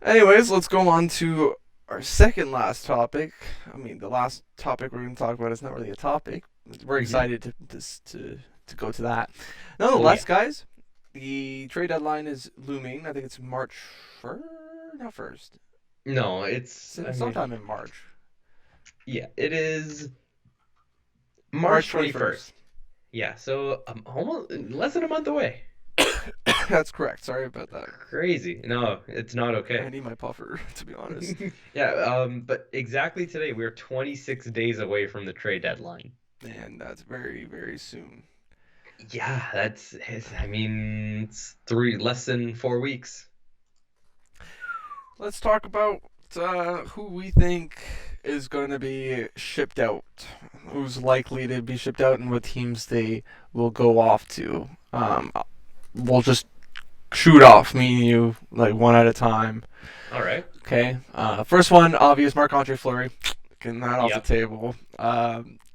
Anyways, let's go on to our second last topic. I mean, the last topic we're going to talk about is not really a topic. We're Hmm. excited to go to that. Oh Nonetheless, yeah. guys, the trade deadline is looming. I think it's March 1st, not first. No, it's. I mean, Sometime in March. yeah, it is March March 21st. 21st. Yeah, so almost less than a month away. That's correct. Sorry about that. Crazy. No, it's not I okay. need my puffer, to be honest. Yeah, but exactly today we're 26 days away from the trade deadline. And that's very, very soon. Yeah, I mean, it's less than 4 weeks. Let's talk about who we think is going to be shipped out. Who's likely to be shipped out and what teams they will go off to. We'll just shoot off, me and you, like one at a time. All right. Okay. First one, obvious, Marc-Andre Fleury. Getting that off the Yep. table.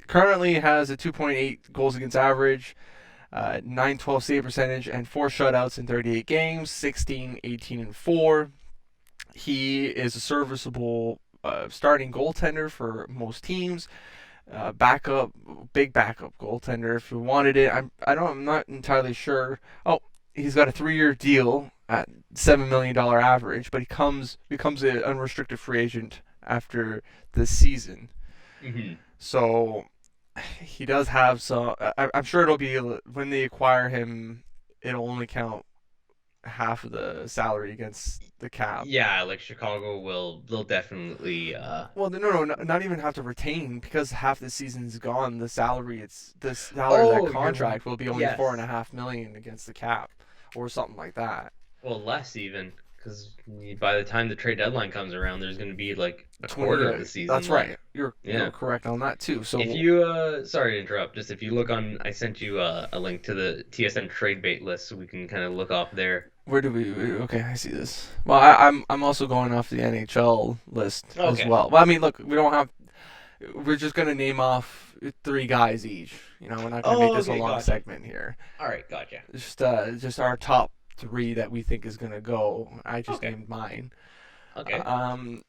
Currently has a 2.8 goals against average, 912 save percentage, and 4 shutouts in 38 games, 16, 18, and 4. He is a serviceable starting goaltender for most teams. Backup, big backup goaltender if you wanted it. I'm not entirely sure. Oh, he's got a 3-year deal at $7 million average, but he becomes an unrestricted free agent after this season. Hmm. So he does have some. I'm sure it'll be when they acquire him, it'll only count half of the salary against the cap. Yeah, like Chicago they'll definitely Well, no, not even have to retain because half the season's gone. The salary of that Oh, you're contract will be only four and a yes. half million against the cap, or something like that. Well, less even, because by the time the trade deadline comes around, there's going to be like a 20. quarter of Yeah, the season that's left. right. You're Yeah. correct on that too. If So you sorry to interrupt, just if you look on, I sent you a link to the TSN trade bait list, so we can kind of look off there. where do we? Okay, I see this. Well, I'm also going off the NHL list as Okay. well. Well, I mean, look, we don't have. We're just gonna name off 3 guys each. We're not gonna make Oh, this a okay, long gotcha. segment here. All right, gotcha. Just our top three that we think is gonna go. I just Okay, named mine. okay. Um,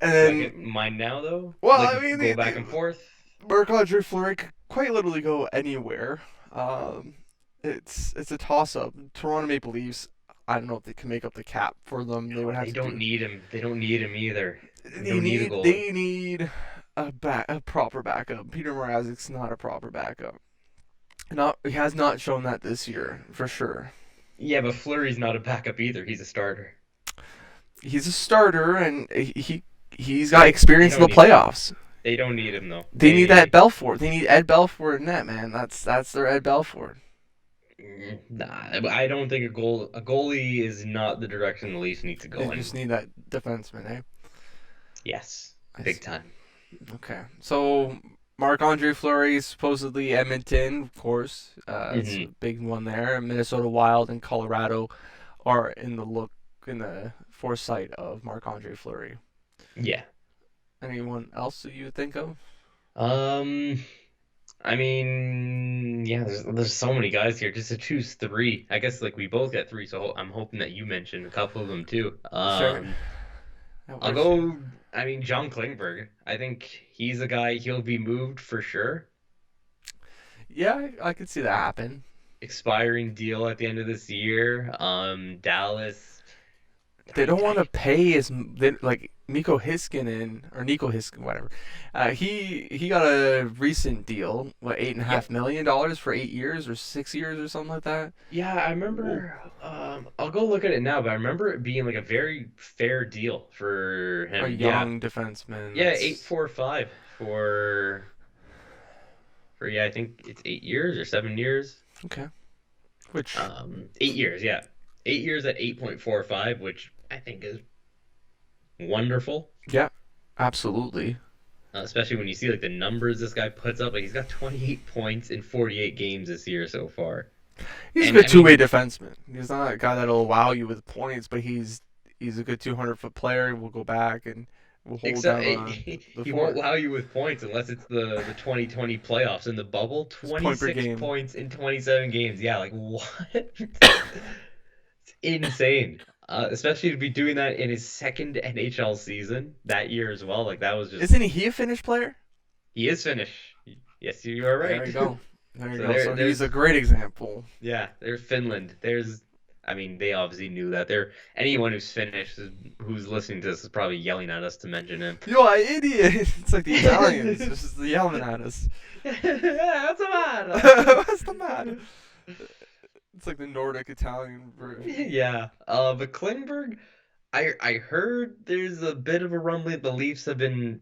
and Do I then, get mine now though? well, Like I mean, go back and forth? Marc-Andre Fleury could quite literally go anywhere. Um, it's a toss up. Toronto Maple Leafs. I don't know if they can make up the cap for them. They No, would have they to don't do. need him. They don't need him either. They They don't need a need goalie. they need a proper backup. Peter Mrazek's not a proper backup. Not he has not shown that this year for sure. Yeah, but Flurry's not a backup either. He's a starter. He's a starter and he's got They experience in don't the need him. playoffs. They don't need him though. They need that Belfort. They need Ed Belfort in that man. That's their Ed Belfort. Nah, I don't think a goalie is not the direction the Leafs need to They go in. just need that defenseman, eh? Yes, I big see. time. Okay, so Marc-Andre Fleury is supposedly Edmonton, of course. It's a Hmm. big one there. Minnesota Wild and Colorado are in the foresight of Marc-Andre Fleury. Yeah. Anyone else that you would think of? Um, I mean, yeah, there's so many guys here. Just to choose three. I guess like we both got three, so I'm hoping that you mention a couple of them too. Sure. That I'll works. go. I mean, John Klingberg. I think he's a guy. He'll be moved for sure. Yeah, I could see that happen. Expiring deal at the end of this year. Dallas. They don't want I to pay like Miko Hiskinen or Nico Hiskin, whatever. He got a recent deal, what Yep. $8.5 million for 8 years or 6 years or something like that. Yeah, I Whoa. remember. I'll go look at it now, but I remember it being like a very fair deal for A him. Yeah, young defenseman yeah, that's 845 for yeah, I think it's 8 years or 7 years. okay. Which 8 years, yeah, 8 years at 8.45, which I think is wonderful. yeah, absolutely. Especially when you see like the numbers this guy puts up. Like he's got 28 points in 48 games this year so far. He's a And good I two-way mean, defenseman. He's not a guy that'll wow you with points, but he's a good 200-foot player. We'll go back and we'll hold except down the he won't fort. wow you with points unless it's the 2020 playoffs in the bubble. His point per 26 game. points in 27 games. Yeah, like what? It's insane. Especially to be doing that in his second NHL season that year as well. Like that was just Isn't he a Finnish player? he is Finnish. Yes, you are There right. you go. There you So go. So he's a there's great example. yeah, there's Finland. I mean, they obviously knew that. Anyone who's Finnish who's listening to this is probably yelling at us to mention him. You are an idiot. It's like the Italians just yelling at us. What's the matter? What's the matter? It's like the Nordic Italian version. Yeah. But Klingberg, I heard there's a bit of a rumbling. The Leafs have been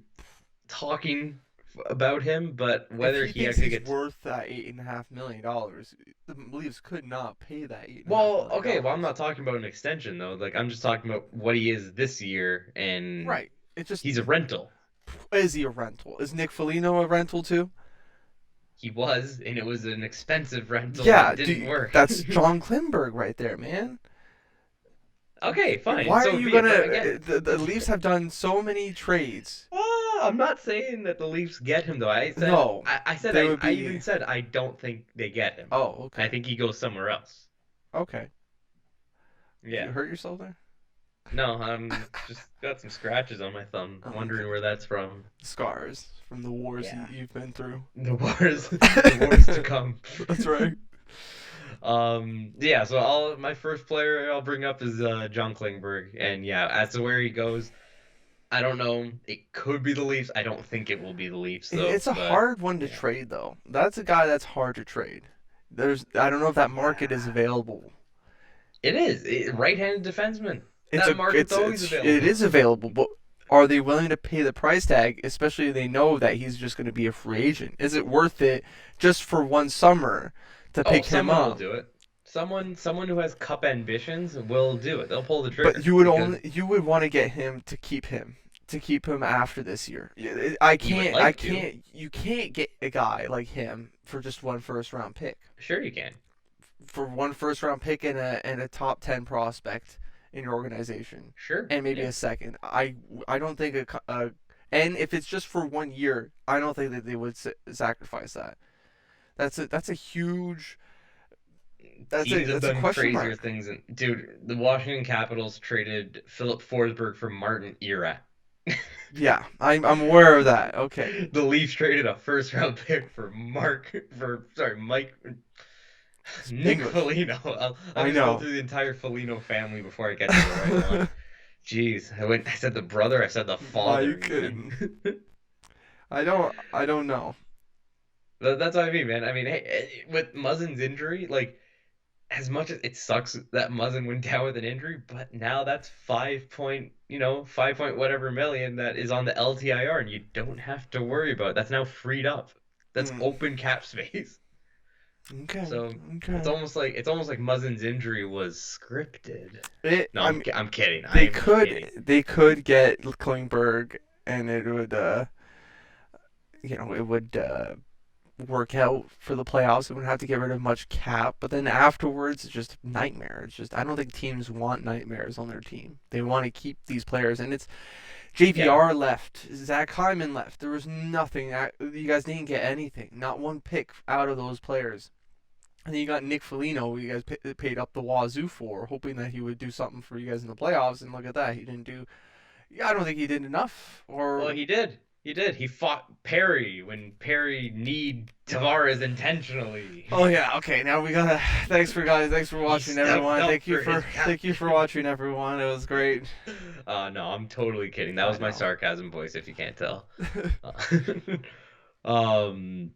talking about him, but If whether he he thinks actually he's gets worth that $8.5 million, the Leafs could not pay that eight and a half well, million okay. Well, I'm dollars. not talking about an extension though. Like I'm just talking about what he is this year, and Right. It just he's a rental. is he a rental? Is Nick Foligno a rental too? He was, and it was an expensive rental Yeah, that didn't work. that's John Klingberg right there, man. Okay, fine. Why are So you be it. gonna? But again, The Leafs have done so many trades. I'm not saying that the Leafs get him though. No, I said, they would I be. even said I don't think they get him. Oh, I okay, think he goes somewhere else. okay. Yeah. You hurt yourself there? No, I'm just got some scratches on my thumb. Oh, okay. Wondering where that's from. Scars from the wars Yeah. you've been through. The wars to come. That's right. Yeah, so my first player I'll bring up is John Klingberg, and yeah, as to where he goes, I don't know. It could be the Leafs. I don't think it will be the Leafs though, It's a but hard one to yeah. trade though. That's a guy that's hard to trade. I don't know if that market is available. It is right-handed defenseman. It's That a market's always it available. is available, but are they willing to pay the price tag, especially if they know that he's just going to be a free agent? Is it worth it just for one summer to Oh, pick him someone will up? do it. Someone who has cup ambitions will do it. They'll pull the But trigger because you would want to get him to keep him after this year. you would I like to. can't you can't get a guy like him for just one first round pick. Sure, you can. For one first round pick and a top 10 prospect in your organization Sure, and maybe yeah. a second. I don't think and if it's just for 1 year, I don't think that they would sacrifice that. That's a huge Teams have that's a done question crazier mark. things. And dude, the Washington Capitals traded Philip Forsberg for Martin Erat. Yeah, I'm aware of that. Okay. The Leafs traded a first round pick for Mike Nick English. Foligno. I'll I just go know. through the entire Foligno family before I get to the right one. Jeez, I said the brother, I said the father Mike and even. I don't know. That's what I mean, man. I mean, hey, with Muzzin's injury, like as much as it sucks that Muzzin went down with an injury, but now that's 5 point whatever million that is on the LTIR, and you don't have to worry about it. That's now freed up. That's Mm, open cap space. okay. So Okay. it's almost like Muzzin's injury was scripted. It No, I mean I'm kidding. I am kidding. they could get Klingberg and it would it would work out for the playoffs. They wouldn't have to get rid of much cap, but then afterwards it's just nightmare. It's just I don't think teams want nightmares on their team. They want to keep these players, and it's Yeah, JVR left, Zach Hyman left. There was nothing. You guys didn't get anything. Not one pick out of those players. And then you got Nick Foligno, who you guys paid up the wazoo for, hoping that he would do something for you guys in the playoffs. And look at that, he didn't do. Yeah, I don't think he did enough. well, Or he did. He did. He fought Perry when Perry need Tavares intentionally. oh yeah, okay. Now we gotta. Thanks for guys. Thanks for He watching, stepped everyone. up for his Thank you for captain. watching, everyone. It was great. No, I'm totally kidding. That I was my know. sarcasm voice, if you can't tell. Uh, um,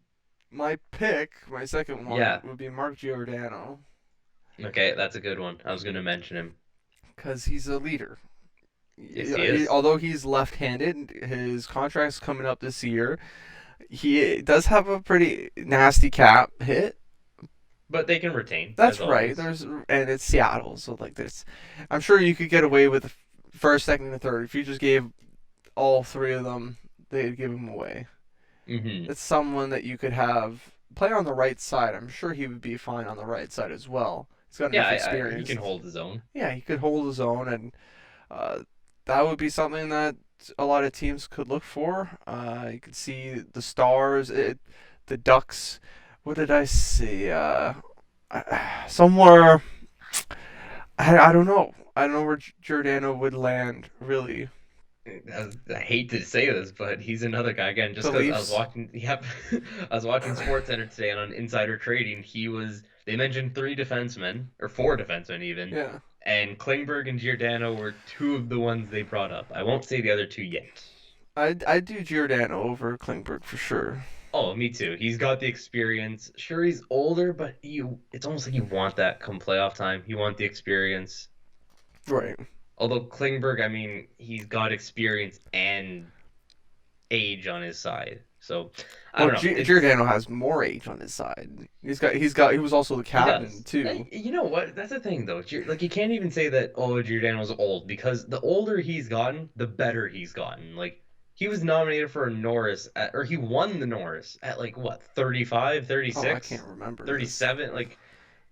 My second one yeah. would be Mark Giordano, Okay, that's a good one. I was gonna mention him. because he's a leader. Yes, he is. Although he's left-handed, his contract's coming up this year. He does have a pretty nasty cap hit. But they can retain, That's as right. always. And it's Seattle, so like this, I'm sure you could get away with first, second, and third if you just gave all three of them. They'd give him away. Hmm. It's someone that you could have play on the right side. I'm sure he would be fine on the right side as well. He's got Yeah, enough he experience. can hold his own. Yeah, he could hold his own, and uh, that would be something that a lot of teams could look for. You could see the Stars, the Ducks. What did I see? Somewhere, I don't know. I don't know where Giordano would land really. I hate to say this, but he's another guy again. Just The because I was Leafs. watching, yep, I was watching SportsCenter today, and on Insider Trading, they mentioned three defensemen or four defensemen even, Yeah. and Klingberg and Giordano were two of the ones they brought up. I won't say the other two yet. I'd do Giordano over Klingberg for sure. Oh, me too. He's got the experience. Sure, he's older, but it's almost like you want that come playoff time. You want the experience. Right. Although Klingberg, I mean, he's got experience and age on his side. So I Well, don't know. Giordano has more age on his side. He was also the He captain does. too. You know what? That's the thing though. Like you can't even say that Giordano's old because the older he's gotten, the better he's gotten. Like he was nominated for a Norris or he won the Norris at like what, 35, Oh, I 36, can't remember this. 37. Like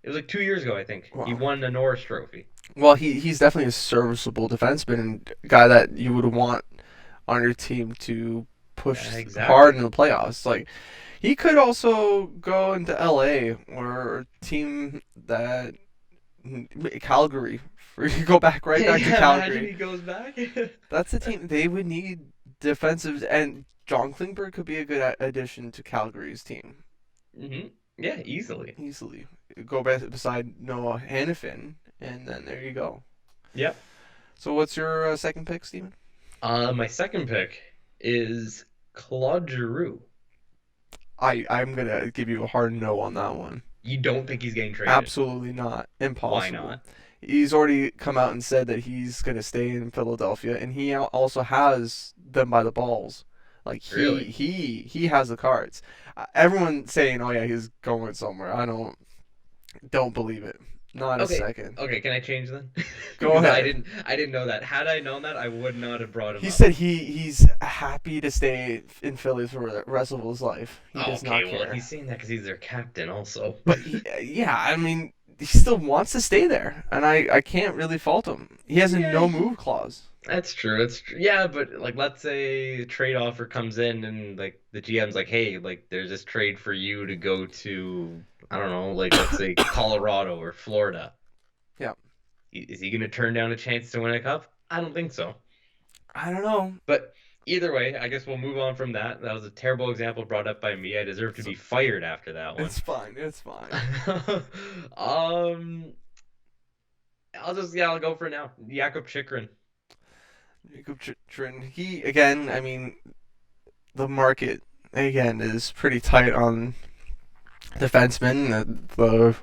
it was like 2 years ago, I think. He Wow. won the Norris trophy. Well, he's definitely a serviceable defenseman and a guy that you would want on your team to Yeah, push hard in exactly. the playoffs. Like he could also go into LA or a team that Calgary. You go back to Yeah, imagine Calgary. he goes back. That's the team they would need defensive, and John Klingberg could be a good addition to Calgary's team Yeah, easily. easily. Go beside Noah Hannafin, and then there you go. Yep. So what's your second pick, Steven? My second pick is Claude Geru. I'm gonna give you a hard no on that one. You don't think he's getting traded? Absolutely not. Why Impossible. not? He's already come out and said that he's going to stay in Philadelphia, and he also has them by the balls. Like Really? he has the cards. Everyone saying, "Oh yeah, he's going somewhere." I don't believe it. Not a Okay. second. Okay, can I change then? Go Because ahead. I didn't know that. Had I known that, I would not have brought him He up. said he's happy to stay in Philly for the rest of his life. He Oh, does okay, not well, care. he's saying that because he's their captain also. But yeah, I mean, he still wants to stay there, and I can't really fault him. He has a Yeah, no move clause. that's true. That's true. Yeah, but like, let's say a trade offer comes in and like the GM's like, hey, like there's this trade for you to go to, I don't know, like let's say Colorado or Florida. Yeah, Is he going to turn down a chance to win a cup? I don't think so. I don't know. But either way, I guess we'll move on from that. That was a terrible example brought up by me. I deserve to It's, be fired after that one. it's fine. It's fine. um, I'll go for now. Jakob Chikrin. Jacob Chitrin, he again. I mean, the market again is pretty tight on defensemen. The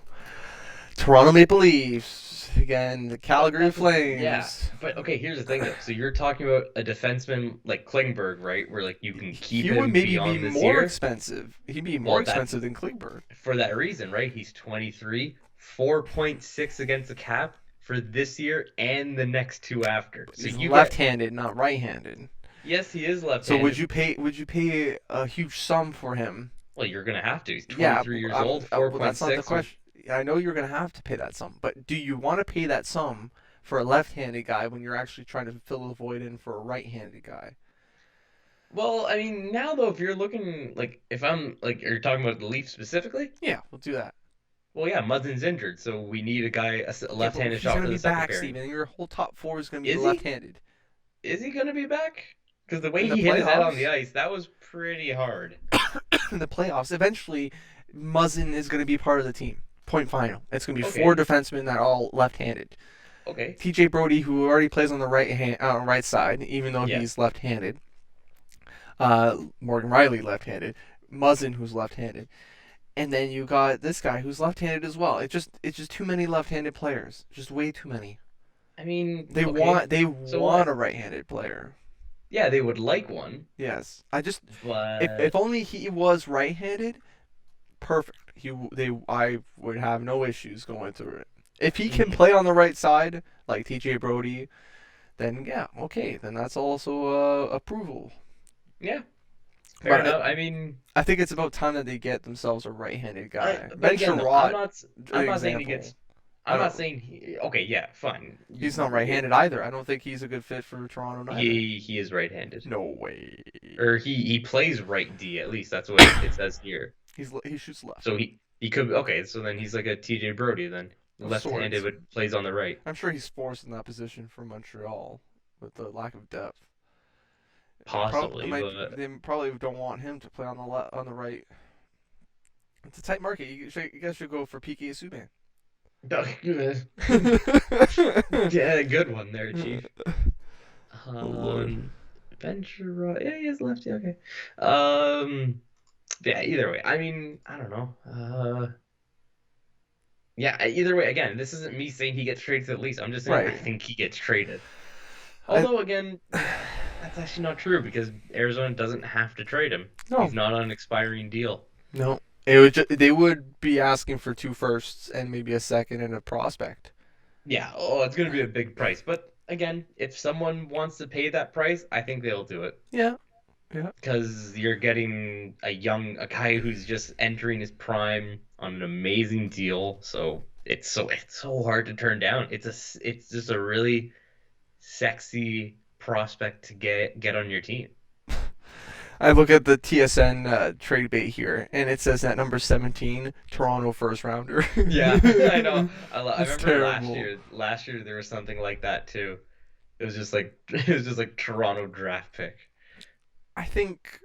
Toronto Maple Leafs again. The Calgary Yeah, Flames. but okay, here's the thing though. So you're talking about a defenseman like Klingberg, right? Where like you can keep He would him maybe be beyond this more year. expensive. He'd be more Well, that's expensive than Klingberg. for that reason, right? He's 23, 4.6 against the cap for this year and the next two after. So He's you get, left-handed, not right-handed. yes, he is So left-handed. would you pay a huge sum for him? Well, you're gonna have to. He's Yeah, 23 years old, well, that's not the 4.6 with, question. I know you're going to have to pay that sum, but do you want to pay that sum for a left-handed guy when you're actually trying to fill the void in for a right-handed guy? well, I mean, now though, if you're looking like if I'm like you're talking about the Leafs specifically, Yeah, we'll do that. well, yeah, Muzzin's injured, so we need a guy, a Yeah, but left-handed he's shot going for to the be second back, pairing. Steven. Your whole top four is going to be Is he? left-handed Is he gonna be back? Because the way in the he hit his head on the playoffs. ice, that was pretty hard. In the playoffs, eventually, Muzzin is going to be part of the team. Point final. It's going to be four Okay, defensemen that are all left-handed. okay, TJ Brody, who already plays on the right side, even though yeah. he's left-handed. Morgan Riley left-handed. Muzzin, who's left-handed. And then you got this guy who's left-handed as well. It's just too many left-handed players. Just way too many. I mean, They okay, want they so want a what? right-handed player. Yeah, they would like one, Yes. I just if but only he was right-handed, perfect. I would have no issues going through it. If he can mhm. play on the right side like TJ Brody, then yeah, okay, then that's also approval. Yeah, fair But enough. I mean, I think it's about time that they get themselves a right-handed guy. but Ben again, though, Sherratt, I'm an not saying he example. gets. I I'm not don't. saying okay, yeah, fine. He's not right-handed either. I don't think he's a good fit for Toronto neither. He is right-handed, No way. or he plays right D at least. That's what it says here. He shoots left. So he could okay. So then he's like a TJ Brody then. of left-handed sorts. but plays on the right. I'm sure he's forced in that position for Montreal with the lack of depth. Possibly, but They probably don't want him to play on on the right. It's a tight market. You guys should go for PK Subban. yeah, good one there, Chief. Oh Lord. Um, Ventura, yeah, he is lefty. Okay. Um, yeah. Either way, I mean, I don't know. Yeah. Either way, again, this isn't me saying he gets traded to the Leafs. I'm just saying I Right. think he gets traded. I Although, again, that's actually not true because Arizona doesn't have to trade him. no He's not on an expiring deal. no. They would be asking for two firsts and maybe a second and a prospect. Yeah. Oh, it's gonna be a big price, but again, if someone wants to pay that price, I think they'll do it. Yeah. Yeah. Because you're getting a guy who's just entering his prime on an amazing deal. So it's so hard to turn down. It's just a really sexy prospect to get on your team. I look at the TSN trade bait here, and it says that number 17, Toronto first rounder. Yeah, I know. I It's remember terrible. last year there was something like that too. It was just like it was just like Toronto draft pick. I think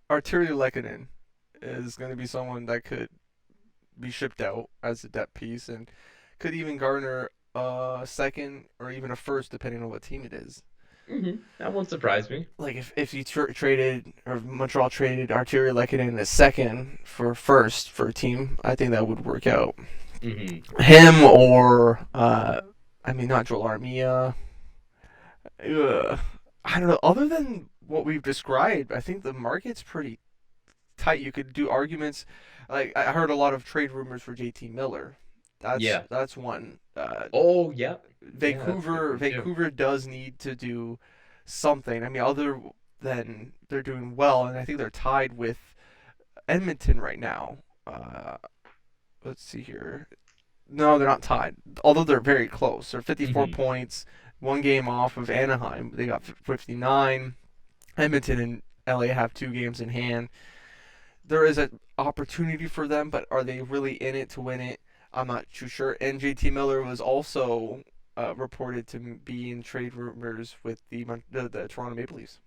Arturi Lehkonen is going to be someone that could be shipped out as a depth piece and could even garner a second or even a first, depending on what team it is. That won't surprise me. Like if you traded or Montreal traded Arturi Lehkonen a second for first for a team, I think that would work out. hmm Him or I mean not Joel Armia. I don't know. Other than what we've described, I think the market's pretty tight. You could do arguments. Like I heard a lot of trade rumors for JT Miller. Yeah. That's one. Oh, yeah. Yeah, that's a good Vancouver one too. Vancouver does need to do something. I mean, other than they're doing well, and I think they're tied with Edmonton right now. Uh, let's see here. No, they're not tied. Although they're very close. They're 54 hmm points, one game off of Anaheim. They got 59. Edmonton and LA have two games in hand. There is an opportunity for them, but are they really in it to win it? I'm not too sure. And JT Miller was also reported to be in trade rumors with the Toronto Maple Leafs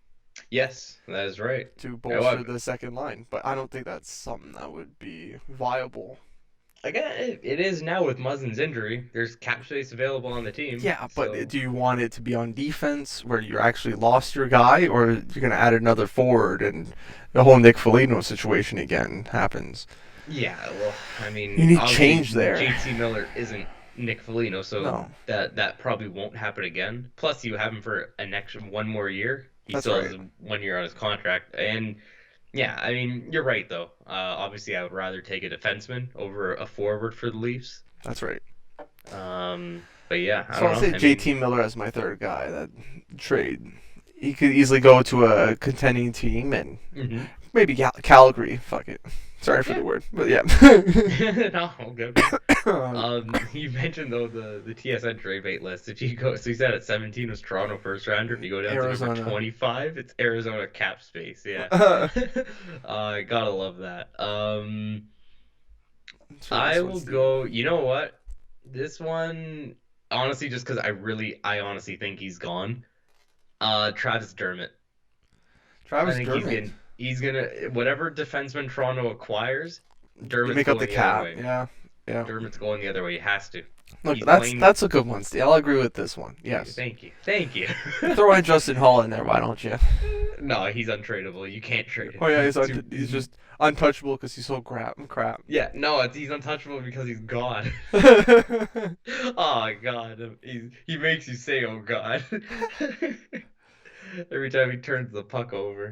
Yes, that is right. to Oh, bolster the second line, but I don't think that's something that would be viable. again, it is now with Muzzin's injury. There's cap space available on the team, Yeah, but so do you want it to be on defense where you actually lost your guy, or you're going to add another forward and the whole Nick Foligno situation again happens? yeah. Well, I You mean, need obviously change there. JT Miller isn't Nick Foligno, so No, that probably won't happen again. Plus, you have him for an extra one more year. He that's still right. has 1 year on his contract, and yeah, I mean, you're right though. Obviously, I would rather take a defenseman over a forward for the Leafs. That's right. But yeah, I So don't I'll know. say I mean, JT Miller as my third guy. That trade. He could easily go to a contending team and mhm. maybe Calgary. Fuck it. Sorry for Yeah. the word, but yeah. No, good. You mentioned though the TSN trade bait list. If you go, so you said at 17 was Toronto first rounder. If you go down to number Arizona. 25, it's Arizona cap space. Yeah, I gotta love that. I'm sure I this will one's the go. You know what? This one, honestly, just because I honestly think he's gone. Travis Dermott. I Travis think Dermott. he's gonna whatever defenseman Toronto acquires, You Dermott's make up the going the other cap. way. Yeah, yeah. Dermott's going the other way. He has to. Look, He's playing. that's a good one, Steve. I'll agree with this one. Yes. Thank you. Thank you. Throw in Justin Hall in there, why don't you? No, he's untradeable. You can't trade him. Oh yeah, he's He's just untouchable because he's so crap. yeah, no, he's untouchable because he's God. Oh God, he makes you say, "Oh God," every time he turns the puck over.